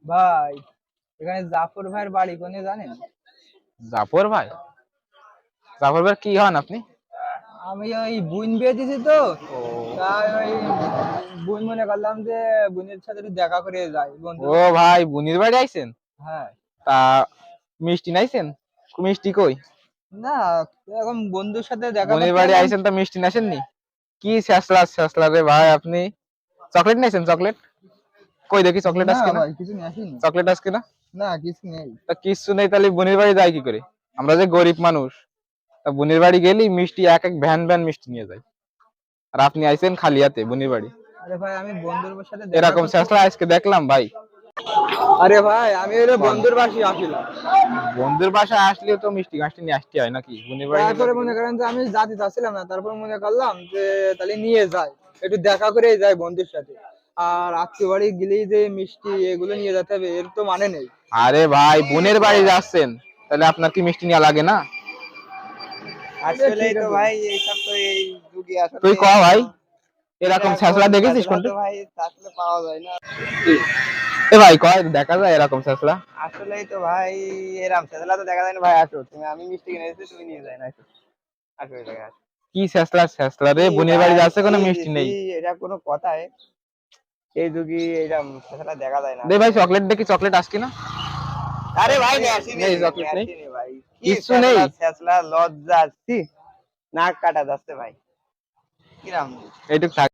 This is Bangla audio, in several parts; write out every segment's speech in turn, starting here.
ভাই এখানে জাফর ভাইয়ের বাড়ি কোনে জানেন? জাফর ভাই? জাফর ভাই কি হন আপনি? আমি ওই বোন বিয়ে দিছি তো, ও। তাই ওই বোন মনে করলাম যে বোনের সাথে একটু দেখা করে যাই বন্ধুর ও মতো। ভাই, বুনির বাড়ি আইছেন? হ্যাঁ। তা মিষ্টি নাইছেন? মিষ্টি কই? না, এখন বন্ধুর সাথে দেখা বুনির করতে বাড়ি এলাম। আইছেন তা মিষ্টি নাসেননি? কি ছেঁচলা ছেঁচলা রে ভাই আপনি! চকলেট নাইছেন? চকলেট কই দেখি, চকলেট না আজকে না? ভাই, কিছু নিয়ে আসিনি। চকলেট আজকে না? না, কিছু নেই। তা কিচ্ছু নেই তাহলে বুনির বাড়ি যাই কি করে? আমরা যে গরিব মানুষ, তা বুনির বাড়ি গেলি মিষ্টি এক এক ভ্যান ভ্যান মিষ্টি নিয়ে যাই, আর আপনি আইছেন খালি হাতে বুনির বাড়ি। আরে ভাই, আমি বন্ধুর সাথে দেখা এরকম করতে। ছেঁচলা আজকে দেখলাম ভাই। আরে ভাই, আমি হলো কোন বন্ধুর বাসায় আসিলাম। বন্ধুর বাসায় আসলেও তো মিষ্টি গাছটি নিয়ে আসতে হয় নাকি? বুনির বাড়ি গেলে তারপরে কি মনে করে? করেন যে আমি জাতি চাচ্ছিলাম না, তারপর মনে করলাম যে তাহলে নিয়ে যাই, একটু দেখা করে যাই বন্ধুর সাথে। আর আত্মীয় বাড়ি গেলেই যে মিষ্টি এগুলো নিয়ে যেতে হবে এর তো মানে নেই। আরে ভাই, বোনের বাড়ি যাচ্ছেন, তাহলে আপনার কি মিষ্টি নেওয়া লাগে না? আসলেই তো ভাই, এইসব তো এই যুগে আসলে তুই ক ভাই, এরকম এরকম ছেঁচলা দেখেছিস ফেসলা কোনটা? তো ভাই আসলে পাওয়া যায় না। এ ভাই কয় দেখা যায় এরকম ছেঁচলা? আসলেই তো ভাই, এরকম ফেসলা তো দেখা যায় না ভাই। আসো তুমি, আমি মিষ্টি কিনে এসেছি, তুমি নিয়ে যাই না। আসো, আসো এই জায়গায় আসো। কি ছেঁচলা ছেঁচলা রে, কি বোনের বাড়ি ভাই, যাচ্ছে কি কোনো মিষ্টি দিছি, নেই। এটা কোনো কথায়? এই যুগে এরকম ফেসলা দেখা যায় না দে ভাই আসলে। চকলেট দেখি, চকলেট আসকি না? আরে ভাই, নিয়ে আসিনি, নেই নিয়ে চকলেট নেই, আসিনি ভাই। কি কিচ্ছু নেই। ফেসলা ফেসলা, লজ্জা আসছি, নাক কাটা যাচ্ছে ভাই। কিরাম? এইটুক থাক।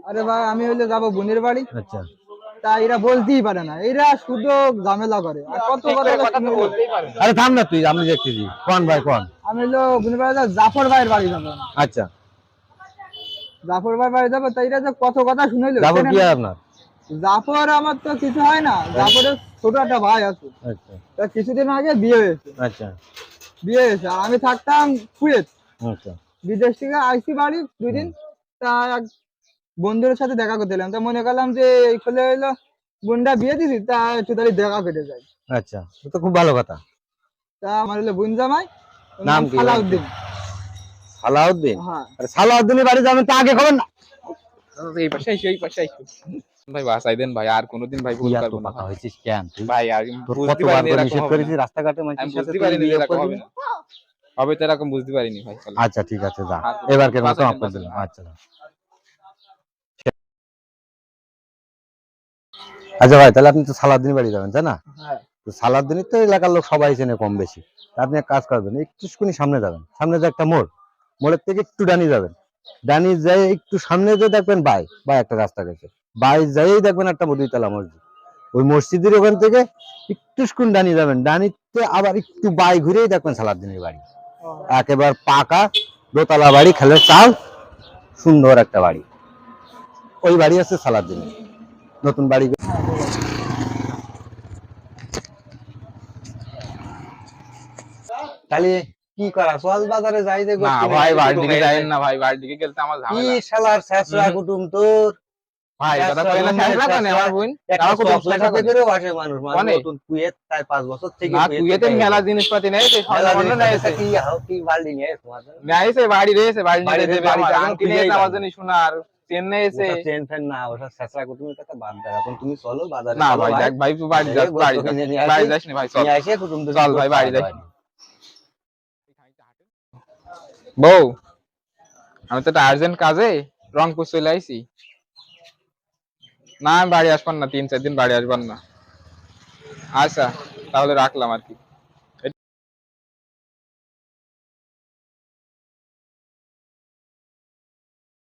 আরে ভাই, আমি হইলে যাবো বোনের বাড়ি। আচ্ছা। তা এরা বলতেই পারে না, এরা শুধু ঝামেলা করে আর কত কথা কথা তো শুনে। বলতেই পারে না। আরে থাম না তুই, আমি দেখতেছি। কোন ভাই কোন? আমি হলো বোনের বাড়ি জাফর ভাইয়ের বাড়ি যাবো। আচ্ছা। জাফর ভাইয়ের বাড়ি যাবো, তাই এরা যে কত কথা শুনেলো জাফর চেনেন কি না। আর আপনার? জাফর আমার তো কিছু হয় না, জাফরের ছোট একটা ভাই আছে। আচ্ছা তা কিছুদিন আগে বিয়ে হয়েছে। আচ্ছা আর আমি থাকতাম কুয়েত। আচ্ছা। বিদেশ থেকে আইসি বাড়ি 2 দিন। হুম। তা এক বন্ধুদের সাথে দেখা করতে এলাম, তা মনে করলাম যে এই খোলে হইলো বোনটা বিয়ে দিছি, তা একটু তাহলে দেখা করে যাই। আচ্ছা, তো তো খুব ভালো কথা। তা আমার হলো বোন জামাই, ওর নাম নাম কি ভাই? সালাউদ্দিন। সালাউদ্দিন? হ্যাঁ। আরে সালাউদ্দিনের বাড়ি যাবেন তা আগে খবর না। এই পাশে আইসো, এই পাশে আইসো। ভাই বাঁচাই দেন ভাই, আর কোনোদিন ভাই কি ভুল এত করবো না কথা ভাই। হয়েছিস কেন তুই? ভাই আর তোর বুঝতে কতবার পারিনি করে এরকম নিষেধ হবে না। করেছি রাস্তাঘাটে আমি মানুষের সাথে বুঝতে তুই পারিনি যে বিয়ে এরকম করবি হবে না। না। হবে তো এরকম বুঝতে পারিনি ভাই। চলো। আচ্ছা ঠিক আছে, যা। আর এবারকের মতো বাঁচাই মাফ দেন, করে বাঁচাই দিলাম। দেন। আচ্ছা। আচ্ছা ভাই, তাহলে আপনি তো সালাউদ্দিনের বাড়ি যাবেন তাই না? হ্যাঁ। তো সালাউদ্দিনের তো এলাকার লোক সবাই চেনে কম বেশি। তা আপনি এক কাজ করবেন, একটুখানি সামনে যাবেন। সামনে যে একটা মোড়, মোড়ের থেকে একটু ডানি যাবেন। ডানি যাই একটু সামনে যে দেখবেন বাই একটা রাস্তা গেছে। বাই যাই দেখবেন একটা 2 তলা মসজিদ। ওই মসজিদের ওখান থেকে একটুখানি ডানি যাবেন। ডানিতে আবার একটু বাই ঘুরেই দেখবেন সালাউদ্দিনের বাড়ি। একেবারে পাকা 2 তলা বাড়ি, খেলের চাল, সুন্দর একটা বাড়ি। ওই বাড়ি আছে সালাউদ্দিনের, নতুন বাড়ি। তাহলে কি করা, চল বাজারে যাই যে না গোষ্ঠী ভাই, মেলায় বাড়ির দুটো দিকে গাড়ি যাইেন যাই। না ভাই, বাড়ির দিকে গেলে তো আমার কি ঝামেলা। শালার শেষরা কুটুম তোর! ভাই কথা কই না শেষ না কেন আমার বোন একটা আমার কুটুম চকলেট শেষ হাতে না করেও আসে মানুষ অনেক। নতুন কুয়েত তাই 5 বছর থেকে না কুয়েত কুয়েতে থেকে মেলা এসেছে। জিনিসপাতি নেই সেই মেলা স্বর্ণমন্ড জিনিস নেই আছে, কি কি বালতি নিয়ে তোমাদের নেইছে বাড়ি রয়েছে বাড়ি নিয়ে বাড়িতে দেবে বাড়িতে আমার এখনো আংটি খুঁজেই নিয়েছে আমার পাইনি। জন্য সোনার চেন নিয়েছে। ওসব চেন ফেন না, ওসব ছেঁচড়া কুটুমের কথা বাদ দাও, এখন তুমি চলো বাজারে না চলো ভাই দেখ ভাই তুই বাড়ি যাস বাড়ি যাস বাড়ি যাস না ভাই চল নিয়ে এসে কুটুমদের চল ভাই বাড়ি যাই। বউ আমি তো একটা আর্জেন্ট কাজে রংপুর চলে আইছি। না আমি বাড়ি আসবার না 3-4 দিন বাড়ি আসবার না। আচ্ছা তাহলে রাখলাম আর কি।